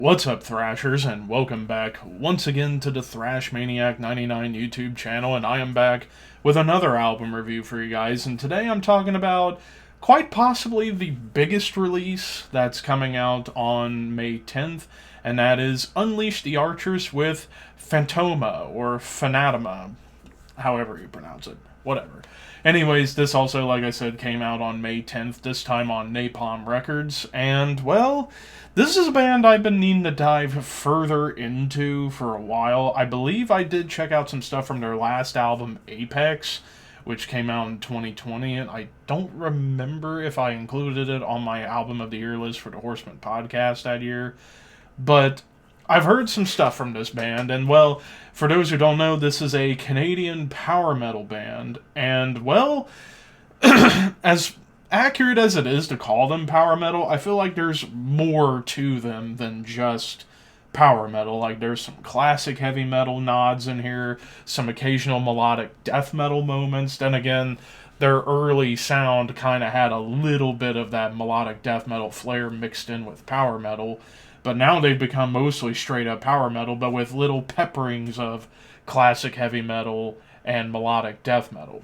What's up, Thrashers, and welcome back once again to the Thrash Maniac 99 YouTube channel, and I am back with another album review for you guys, and today I'm talking about quite possibly the biggest release that's coming out on May 10th, and that is Unleash the Archers with PHANTOMA, or PHANTOMA, however you pronounce it, whatever. Anyways, this also, like I said, came out on May 10th, this time on Napalm Records, and, well, this is a band I've been needing to dive further into for a while. I believe I did check out some stuff from their last album, Apex, which came out in 2020, and I don't remember if I included it on my Album of the Year list for the Horseman podcast that year, but I've heard some stuff from this band, and well, for those who don't know, this is a Canadian power metal band, and well, as accurate as it is to call them power metal, I feel like there's more to them than just power metal. Like, there's some classic heavy metal nods in here, some occasional melodic death metal moments. Then again, their early sound kind of had a little bit of that melodic death metal flair mixed in with power metal. But now they've become mostly straight up power metal, but with little pepperings of classic heavy metal and melodic death metal.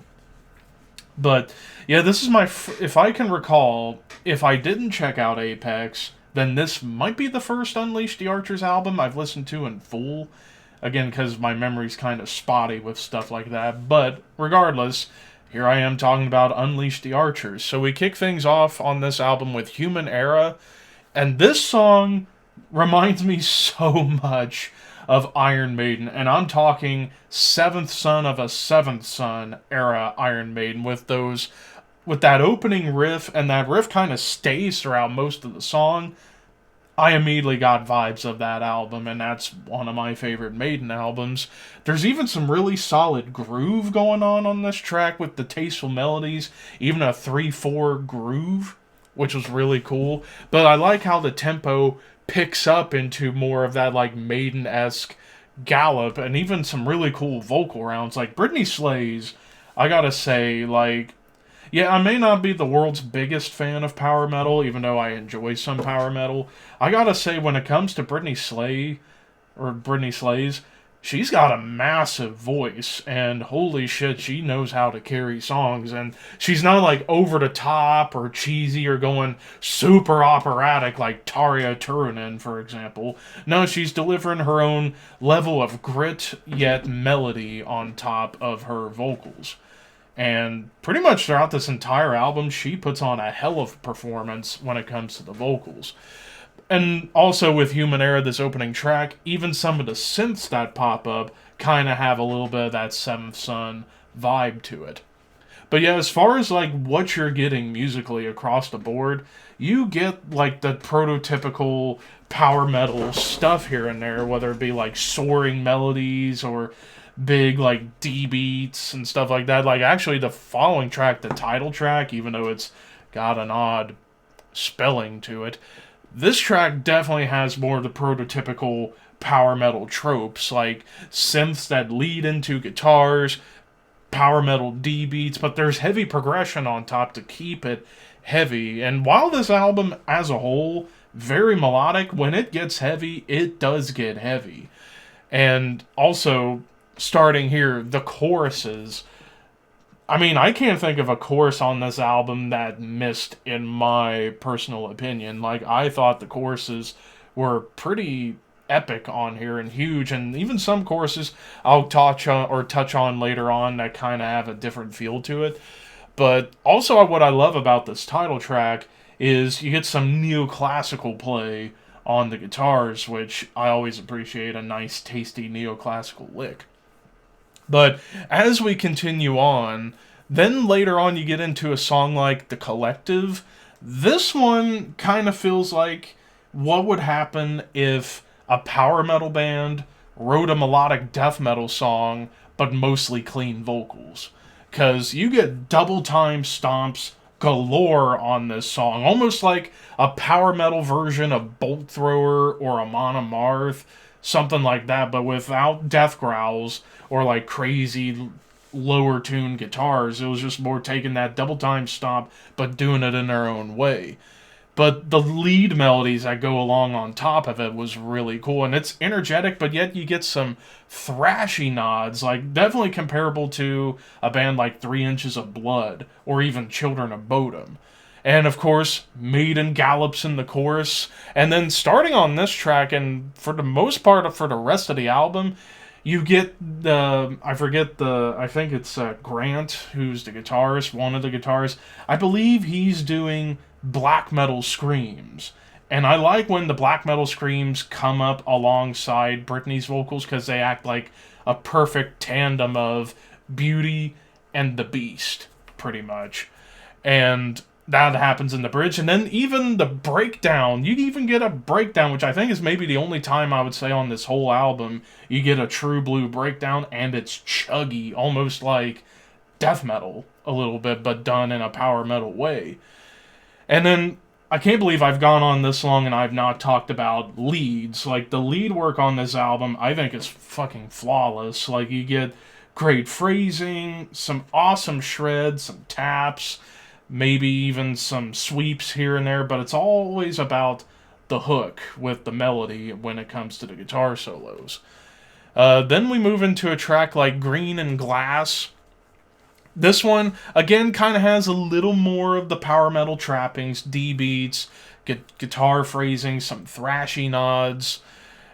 But yeah, this is if I can recall, if I didn't check out Apex, then this might be the first Unleash the Archers album I've listened to in full. Again, because my memory's kind of spotty with stuff like that. But regardless, here I am talking about Unleash the Archers. So we kick things off on this album with Human Era. And this song reminds me so much of Iron Maiden, and I'm talking Seventh Son of a Seventh Son era Iron Maiden with that opening riff, and that riff kind of stays throughout most of the song. I immediately got vibes of that album, and that's one of my favorite Maiden albums. There's even some really solid groove going on this track with the tasteful melodies, even a 3/4 groove, which was really cool. But I like how the tempo picks up into more of that like Maiden-esque gallop, and even some really cool vocal rounds. Like Brittany Slayes, I gotta say, like, yeah, I may not be the world's biggest fan of power metal, even though I enjoy some power metal. I gotta say, when it comes to Brittany Slayes, she's got a massive voice, and holy shit, she knows how to carry songs, and she's not like over the top or cheesy or going super operatic like Tarja Turunen, for example. No, she's delivering her own level of grit, yet melody on top of her vocals. And pretty much throughout this entire album, she puts on a hell of a performance when it comes to the vocals. And also with Human Era, this opening track, even some of the synths that pop up kind of have a little bit of that Seventh Son vibe to it. But yeah, as far as like what you're getting musically across the board, you get like the prototypical power metal stuff here and there, whether it be like soaring melodies or big like D beats and stuff like that. Like actually the following track, the title track, even though it's got an odd spelling to it, this track definitely has more of the prototypical power metal tropes, like synths that lead into guitars, power metal D beats, but there's heavy progression on top to keep it heavy. And while this album as a whole, very melodic, when it gets heavy, it does get heavy. And also, starting here, the choruses, I mean, I can't think of a chorus on this album that missed, in my personal opinion. Like, I thought the choruses were pretty epic on here and huge, and even some choruses I'll touch on later on that kind of have a different feel to it. But also what I love about this title track is you get some neoclassical play on the guitars, which I always appreciate, a nice, tasty neoclassical lick. But as we continue on, then later on you get into a song like The Collective. This one kind of feels like what would happen if a power metal band wrote a melodic death metal song, but mostly clean vocals. Because you get double time stomps galore on this song, almost like a power metal version of Bolt Thrower or Amon Amarth, something like that, but without death growls or like crazy lower tuned guitars. It was just more taking that double time stomp but doing it in their own way. but the lead melodies that go along on top of it was really cool. And it's energetic, but yet you get some thrashy nods, like definitely comparable to a band like 3 Inches of Blood or even Children of Bodom. And of course, Maiden gallops in the chorus. And then starting on this track, and for the most part for the rest of the album, you get I think it's Grant, who's the guitarist, one of the guitarists. I believe he's doing black metal screams. And I like when the black metal screams come up alongside Britney's vocals because they act like a perfect tandem of Beauty and the Beast, pretty much. And that happens in the bridge. And then even the breakdown, you even get a breakdown, which I think is maybe the only time I would say on this whole album you get a true blue breakdown, and it's chuggy, almost like death metal a little bit, but done in a power metal way. And then I can't believe I've gone on this long and I've not talked about leads. Like, the lead work on this album, I think is fucking flawless. Like, you get great phrasing, some awesome shreds, some taps, maybe even some sweeps here and there, but it's always about the hook with the melody when it comes to the guitar solos. Then we move into a track like Green and Glass. This one, again, kind of has a little more of the power metal trappings, D beats, guitar phrasing, some thrashy nods,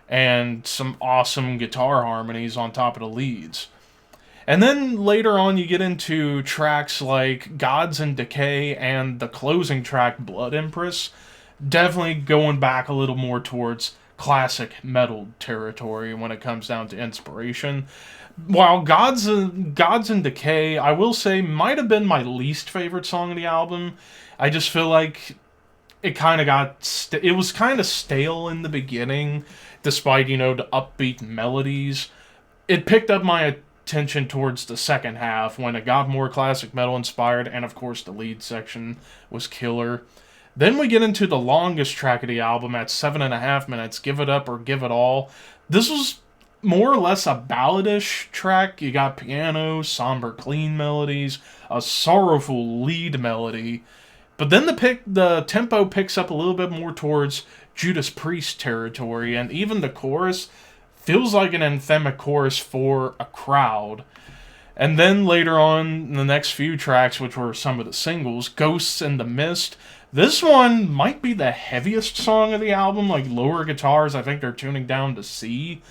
and some awesome guitar harmonies on top of the leads. And then later on, you get into tracks like Gods in Decay and the closing track, Blood Empress, definitely going back a little more towards classic metal territory when it comes down to inspiration. While Gods in Decay, I will say, might have been my least favorite song of the album. I just feel like it kind of it was kind of stale in the beginning, despite, the upbeat melodies. It picked up my attention towards the second half when it got more classic metal inspired, and of course the lead section was killer. Then we get into the longest track of the album at 7.5 minutes, Give It Up or Give It All. This was more or less a balladish track. You got piano, somber, clean melodies, a sorrowful lead melody. But then the tempo picks up a little bit more towards Judas Priest territory, and even the chorus feels like an anthemic chorus for a crowd. And then later on, the next few tracks, which were some of the singles, Ghosts in the Mist. This one might be the heaviest song of the album, like lower guitars, I think they're tuning down to C.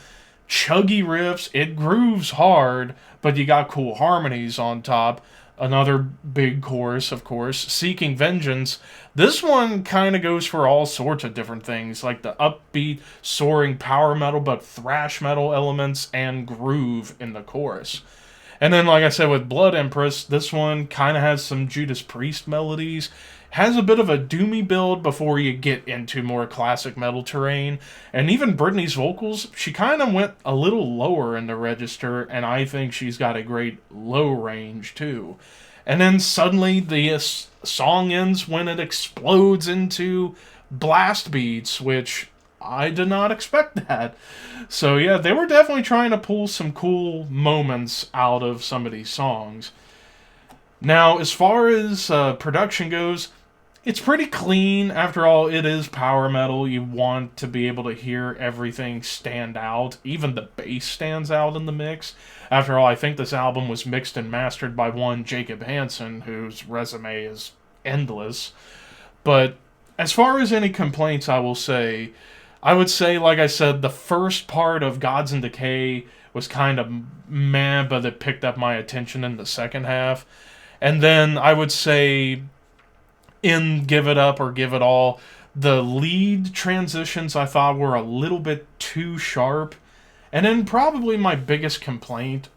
Chuggy riffs, it grooves hard, but you got cool harmonies on top. Another big chorus, of course. Seeking Vengeance. This one kind of goes for all sorts of different things, like the upbeat, soaring power metal, but thrash metal elements and groove in the chorus. And then, like I said, with Blood Empress, this one kind of has some Judas Priest melodies. Has a bit of a doomy build before you get into more classic metal terrain. And even Britney's vocals, she kind of went a little lower in the register, and I think she's got a great low range too. And then suddenly the song ends when it explodes into blast beats, which I did not expect that. So yeah, they were definitely trying to pull some cool moments out of some of these songs. Now, as far as production goes, it's pretty clean. After all, it is power metal. You want to be able to hear everything stand out. Even the bass stands out in the mix. After all, I think this album was mixed and mastered by one Jacob Hansen, whose resume is endless. But as far as any complaints, I would say, like I said, the first part of Gods in Decay was kind of meh, but it picked up my attention in the second half. And then I would say in Give It Up or Give It All, the lead transitions I thought were a little bit too sharp. And then probably my biggest complaint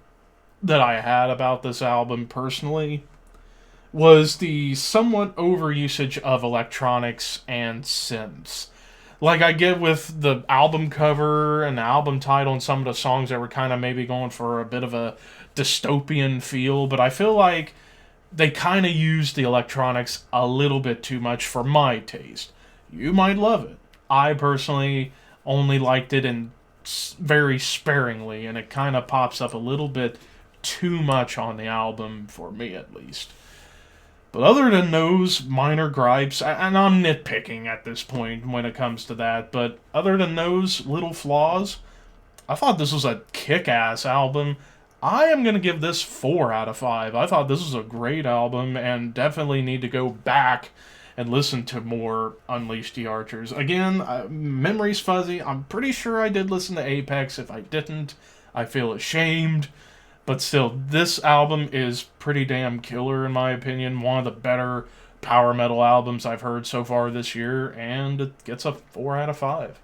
that I had about this album personally was the somewhat overusage of electronics and synths. Like I get with the album cover and the album title and some of the songs that were kind of maybe going for a bit of a dystopian feel, but I feel like they kind of use the electronics a little bit too much for my taste. You might love it. I personally only liked it in very sparingly, and it kind of pops up a little bit too much on the album, for me at least. But other than those minor gripes, and I'm nitpicking at this point when it comes to that, but other than those little flaws, I thought this was a kick-ass album. I am going to give this 4 out of 5. I thought this was a great album and definitely need to go back and listen to more Unleash the Archers. Again, memory's fuzzy. I'm pretty sure I did listen to Apex. If I didn't, I feel ashamed. But still, this album is pretty damn killer in my opinion. One of the better power metal albums I've heard so far this year, and it gets a 4 out of 5.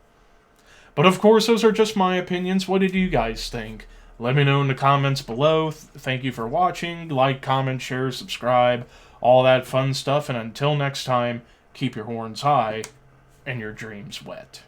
But of course, those are just my opinions. What did you guys think? Let me know in the comments below. Thank you for watching. Like, comment, share, subscribe, all that fun stuff. And until next time, keep your horns high and your dreams wet.